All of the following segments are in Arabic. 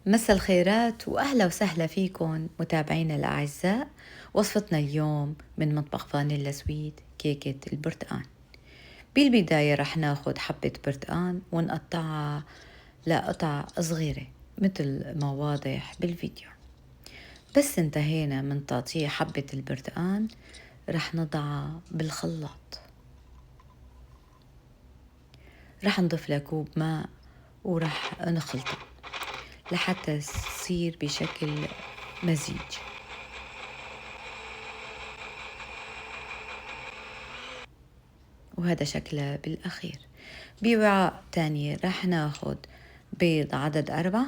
مساء الخيرات وأهلا وسهلا فيكم متابعينا الأعزاء. وصفتنا اليوم من مطبخ فانيلا سويت كيكة البرتقال. بالبداية رح ناخد حبة برتقال ونقطعها لقطع صغيرة مثل ما واضح بالفيديو. بس انتهينا من تقطيع حبة البرتقال رح نضعها بالخلاط. رح نضيف لها كوب ماء ورح نخلطها لحتى تصير بشكل مزيج. وهذا شكله بالأخير. بوعاء تانية رح ناخد بيض عدد 4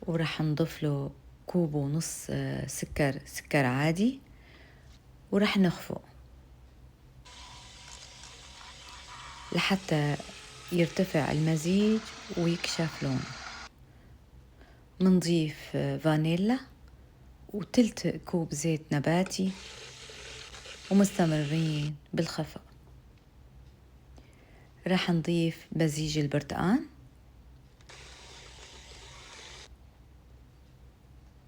ورح نضيف له كوب ونص سكر عادي ورح نخفق لحتى يرتفع المزيج ويكشف لونه. منضيف فانيلا وتلت كوب زيت نباتي ومستمرين بالخفق. رح نضيف مزيج البرتقال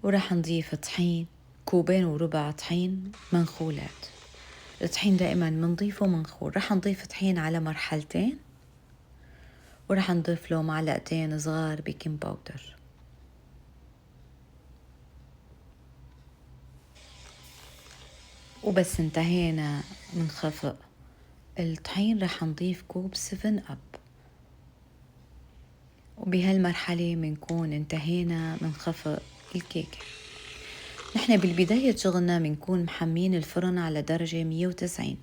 ورح نضيف طحين، كوبين وربع طحين منخولات. الطحين دائما منضيفه منخول. رح نضيف طحين على مرحلتين ورح نضيف له معلقتين صغار بيكنج باودر. وبس انتهينا من خفق الطحين رح نضيف كوب 7 أب. وبهالمرحلة منكون انتهينا من خفق الكيكة. نحن بالبداية شغلنا منكون محمين الفرن على درجة 190.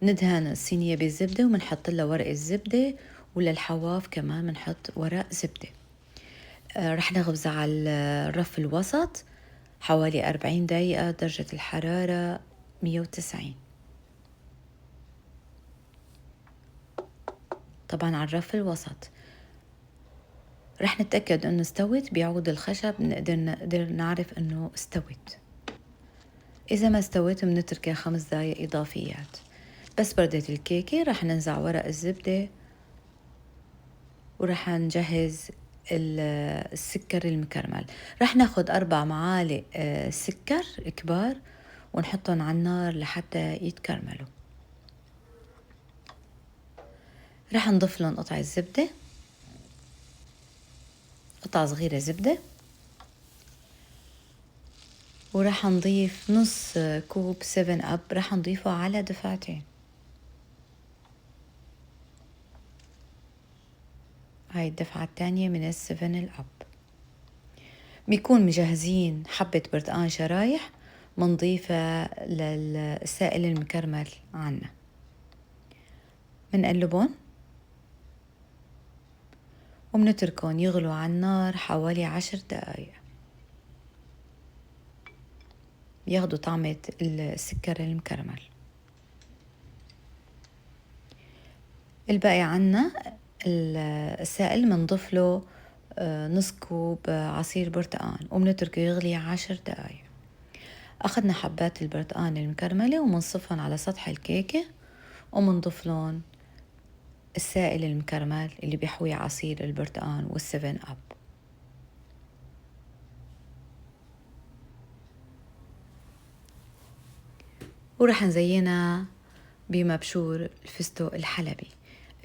ندهن الصينية بالزبدة ومنحط لها ورق الزبدة، وللحواف كمان منحط ورق زبدة. رح نخبزها على الرف الوسط حوالي 40 دقيقة درجة الحرارة 190. طبعا على الرف الوسط. رح نتأكد انه استوت بعود الخشب، نقدر نعرف انه استوت. اذا ما استوت بنتركها 5 دقايق اضافيات. بس بردت الكيكة رح ننزع ورق الزبدة ورح نجهز السكر المكرمل. رح ناخد 4 معالق سكر كبار ونحطهم على النار لحتى يتكرملوا. رح نضيف لهم قطع الزبدة، قطعة صغيرة زبدة، ورح نضيف نص كوب 7 أب رح نضيفه على دفعتين. هاي الدفعة الثانية من السفن الأب. بيكون مجهزين حبة برتقان شرايح منضيفة للسائل المكرمل عنا. منقلبون ومنتركون يغلوا على النار حوالي 10 دقايق ياخدوا طعمة السكر المكرمل. الباقي عنا السائل منضيف له نص كوب عصير برتقان ومنتركه يغلي 10 دقايق. أخذنا حبات البرتقان المكرملة ومنصفهم على سطح الكيكة ومنضيف لهم السائل المكرمل اللي بيحوي عصير البرتقان والسفن أب. ورح نزينها بمبشور الفستق الحلبي،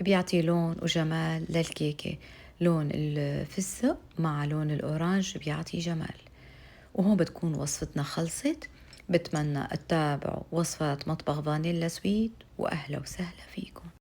بيعطي لون وجمال للكيكة. لون الفستق مع لون الأورانج بيعطي جمال. وهون بتكون وصفتنا خلصت. بتمنى تتابعوا وصفات مطبخ فانيلا سويت وأهلا وسهلا فيكم.